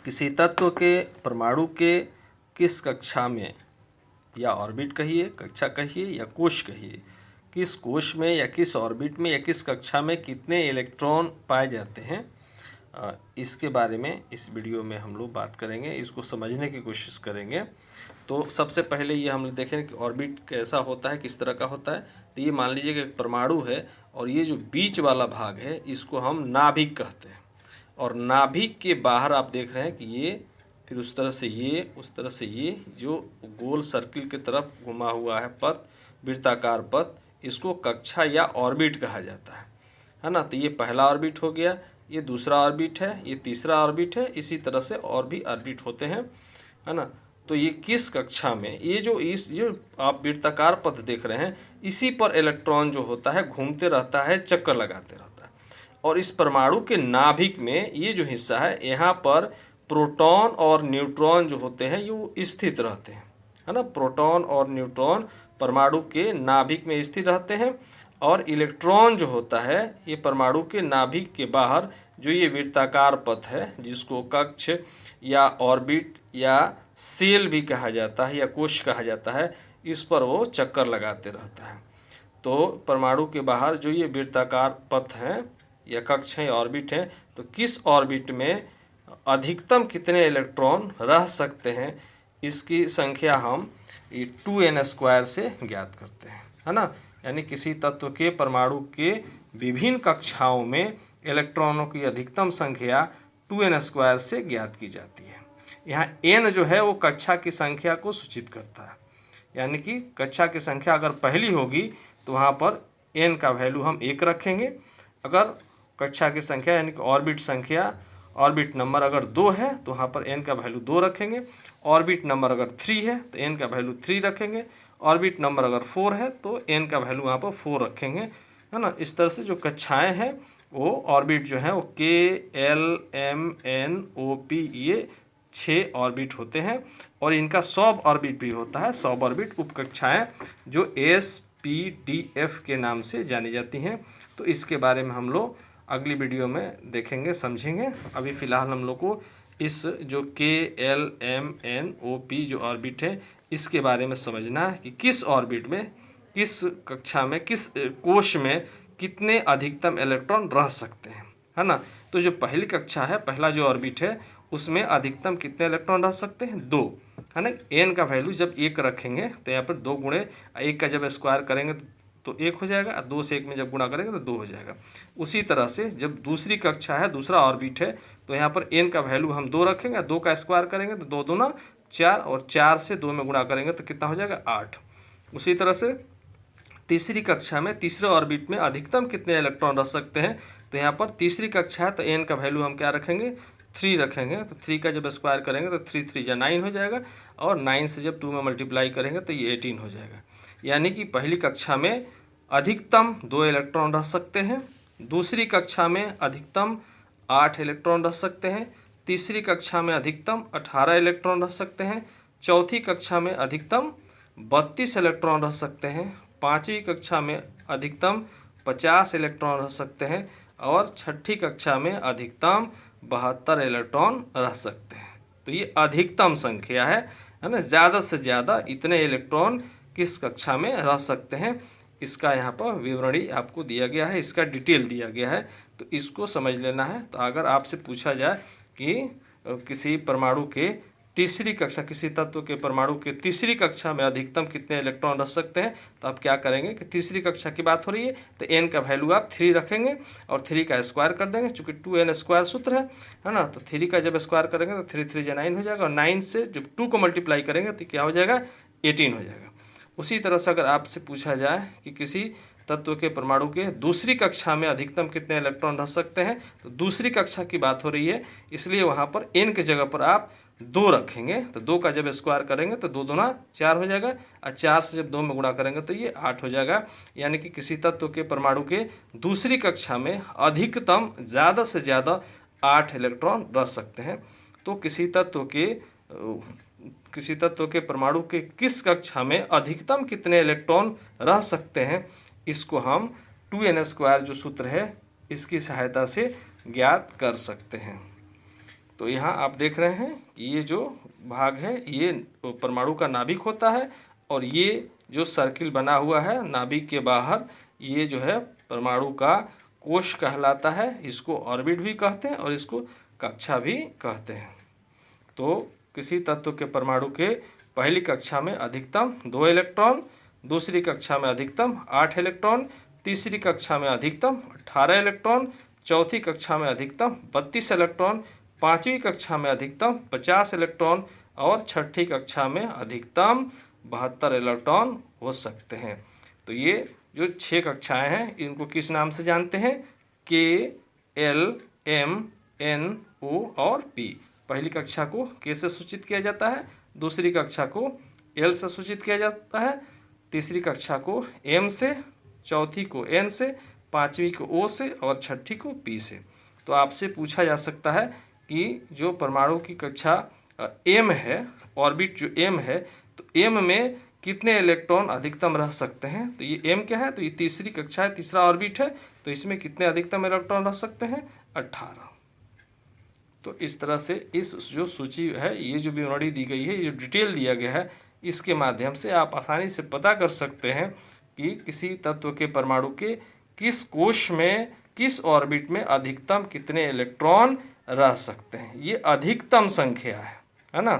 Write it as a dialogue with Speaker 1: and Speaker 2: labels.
Speaker 1: किसी तत्व के परमाणु के किस कक्षा में, या ऑर्बिट कहिए, कक्षा कहिए या कोश कहिए, किस कोश में या किस ऑर्बिट में या किस कक्षा में कितने इलेक्ट्रॉन पाए जाते हैं, इसके बारे में इस वीडियो में हम लोग बात करेंगे। इसको समझने की कोशिश करेंगे। तो सबसे पहले ये हम देखें कि ऑर्बिट कैसा होता है, किस तरह का होता है। तो ये मान लीजिए कि एक परमाणु है और ये जो बीच वाला भाग है इसको हम नाभिक कहते हैं। और नाभिक के बाहर आप देख रहे हैं कि ये फिर उस तरह से ये, उस तरह से ये जो गोल सर्किल की तरफ घुमा हुआ है पथ, वृत्ताकार पथ, इसको कक्षा या ऑर्बिट कहा जाता है ना। तो ये पहला ऑर्बिट हो गया, ये दूसरा ऑर्बिट है, ये तीसरा ऑर्बिट है, इसी तरह से और भी ऑर्बिट होते हैं, है ना। तो ये किस कक्षा में, ये जो आप वृत्ताकार पथ देख रहे हैं, इसी पर इलेक्ट्रॉन जो होता है घूमते रहता है, चक्कर लगाते रहता है। और इस परमाणु के नाभिक में ये जो हिस्सा है, यहाँ पर प्रोटॉन और न्यूट्रॉन जो होते हैं ये स्थित रहते हैं, है ना। प्रोटॉन और न्यूट्रॉन परमाणु के नाभिक में स्थित रहते हैं। और इलेक्ट्रॉन जो होता है ये परमाणु के नाभिक के बाहर जो ये वृत्ताकार पथ है, जिसको कक्ष या ऑर्बिट या सेल भी कहा जाता है या कोश कहा जाता है, इस पर वो चक्कर लगाते रहता है। तो परमाणु के बाहर जो ये वृत्ताकार पथ हैं या कक्ष हैं, ऑर्बिट हैं, तो किस ऑर्बिट में अधिकतम कितने इलेक्ट्रॉन रह सकते हैं, इसकी संख्या हम 2n² से ज्ञात करते हैं, है ना। यानी किसी तत्व के परमाणु के विभिन्न कक्षाओं में इलेक्ट्रॉनों की अधिकतम संख्या 2n² से ज्ञात की जाती है। यहाँ n जो है वो कक्षा की संख्या को सूचित करता है, यानी कि कक्षा की संख्या अगर पहली होगी तो वहाँ पर n का वैल्यू हम 1 रखेंगे। अगर कक्षा की संख्या यानी कि ऑर्बिट संख्या, ऑर्बिट नंबर अगर 2 है तो वहाँ पर n का वैल्यू 2 रखेंगे। ऑर्बिट नंबर अगर 3 है तो n का वैल्यू 3 रखेंगे। ऑर्बिट नंबर अगर 4 है तो n का वैल्यू वहाँ पर 4 रखेंगे, है ना। इस तरह से जो कक्षाएं हैं वो ऑर्बिट जो है वो K, L, M, N, O, P, ये 6 ऑर्बिट होते हैं। और इनका सब ऑर्बिट भी होता है, सब ऑर्बिट उपकक्षाएं जो S, P, D, F के नाम से जानी जाती हैं। तो इसके बारे में हम लोग अगली वीडियो में देखेंगे, समझेंगे। अभी फ़िलहाल हम लोग को इस जो K, L, M, N, O, P जो ऑर्बिट है इसके बारे में समझना है कि किस ऑर्बिट में, किस कक्षा में, किस कोश में कितने अधिकतम इलेक्ट्रॉन रह सकते हैं, है ना। तो जो पहली कक्षा है, पहला जो ऑर्बिट है, उसमें अधिकतम कितने इलेक्ट्रॉन रह सकते हैं, 2, है ना। n का वैल्यू जब 1 रखेंगे तो यहाँ पर 2 गुणे 1 का जब स्क्वायर करेंगे तो 1 हो जाएगा, 2 से 1 में जब गुणा करेंगे तो 2 हो जाएगा। उसी तरह से जब दूसरी कक्षा है, दूसरा ऑर्बिट है, तो यहाँ पर n का वैल्यू हम 2 रखेंगे, 2 का स्क्वायर करेंगे तो 2 दूना 4, और 4 से 2 में गुणा करेंगे तो कितना हो जाएगा, 8। उसी तरह से तीसरी कक्षा में, तीसरे ऑर्बिट में अधिकतम कितने इलेक्ट्रॉन रह सकते हैं, तो यहाँ पर तीसरी कक्षा है तो n का वैल्यू हम क्या रखेंगे, 3 रखेंगे। तो 3 का जब स्क्वायर करेंगे तो 3 3 या 9 हो जाएगा, और 9 से जब 2 में मल्टीप्लाई करेंगे तो ये 18 हो जाएगा। यानी कि पहली कक्षा में अधिकतम 2 इलेक्ट्रॉन रह सकते हैं, दूसरी कक्षा में अधिकतम 8 इलेक्ट्रॉन रह सकते हैं, तीसरी कक्षा में अधिकतम 18 इलेक्ट्रॉन रह सकते हैं, चौथी कक्षा में अधिकतम 32 इलेक्ट्रॉन रह सकते हैं, पाँचवीं कक्षा में अधिकतम 50 इलेक्ट्रॉन रह सकते हैं, और छठी कक्षा में अधिकतम 72 इलेक्ट्रॉन रह सकते हैं। तो ये अधिकतम संख्या है ना। ज़्यादा से ज़्यादा इतने इलेक्ट्रॉन किस कक्षा में रह सकते हैं, इसका यहाँ पर विवरणी आपको दिया गया है, इसका डिटेल दिया गया है, तो इसको समझ लेना है। तो अगर आपसे पूछा जाए कि किसी परमाणु के तीसरी कक्षा, किसी तत्व के परमाणु के तीसरी कक्षा में अधिकतम कितने इलेक्ट्रॉन रह सकते हैं, तो आप क्या करेंगे कि तीसरी कक्षा की बात हो रही है तो n का वैल्यू आप 3 रखेंगे और 3 का स्क्वायर कर देंगे, चूँकि 2n² सूत्र है ना। तो 3 का जब स्क्वायर करेंगे तो 3 3 या 9 हो जाएगा, और 9 से जब 2 को मल्टीप्लाई करेंगे तो क्या हो जाएगा, 18 हो जाएगा। उसी तरह से अगर आपसे पूछा जाए कि किसी तत्व के परमाणु के दूसरी कक्षा में अधिकतम कितने इलेक्ट्रॉन रह सकते हैं, तो दूसरी कक्षा की बात हो रही है, इसलिए वहाँ पर n की जगह पर आप 2 रखेंगे। तो 2 का जब स्क्वायर करेंगे तो 2 दूना 4 हो जाएगा, और 4 से जब 2 में गुणा करेंगे तो ये 8 हो जाएगा। यानी कि किसी तत्व के परमाणु के दूसरी कक्षा में अधिकतम ज़्यादा से ज़्यादा 8 इलेक्ट्रॉन रह सकते हैं। तो किसी तत्व के परमाणु के किस कक्षा में अधिकतम कितने इलेक्ट्रॉन रह सकते हैं, इसको हम 2n² जो सूत्र है इसकी सहायता से ज्ञात कर सकते हैं। तो तो यहाँ आप देख रहे हैं कि ये जो भाग है ये परमाणु का नाभिक होता है, और ये जो सर्किल बना हुआ है नाभिक के बाहर, ये जो है परमाणु का कोश कहलाता है। इसको ऑर्बिट भी कहते हैं और इसको कक्षा भी कहते हैं। तो किसी तत्व के परमाणु के पहली कक्षा में अधिकतम 2 इलेक्ट्रॉन, दूसरी कक्षा में अधिकतम 8 इलेक्ट्रॉन, तीसरी कक्षा में अधिकतम 18 इलेक्ट्रॉन, चौथी कक्षा में अधिकतम 32 इलेक्ट्रॉन, पाँचवीं कक्षा में अधिकतम 50 इलेक्ट्रॉन और छठी कक्षा में अधिकतम 72 इलेक्ट्रॉन हो सकते हैं। तो ये जो 6 कक्षाएं हैं इनको किस नाम से जानते हैं? के, एल, एम, एन, ओ और पी। पहली कक्षा को के से सूचित किया जाता है, दूसरी कक्षा को एल से सूचित किया जाता है, तीसरी कक्षा को एम से, चौथी को एन से, पाँचवीं को ओ से और छठी को पी से। तो आपसे पूछा जा सकता है कि जो परमाणु की कक्षा एम है, ऑर्बिट जो एम है, तो एम में कितने इलेक्ट्रॉन अधिकतम रह सकते हैं? तो ये एम क्या है? तो ये तीसरी कक्षा है, तीसरा ऑर्बिट है, तो इसमें कितने अधिकतम इलेक्ट्रॉन रह सकते हैं? 18। तो इस तरह से इस जो सूची है, ये जो विवरणी दी गई है, ये जो डिटेल दिया गया है, इसके माध्यम से आप आसानी से पता कर सकते हैं कि किसी तत्व के परमाणु के किस कोश में, किस ऑर्बिट में अधिकतम कितने इलेक्ट्रॉन रह सकते हैं। ये अधिकतम संख्या है ना।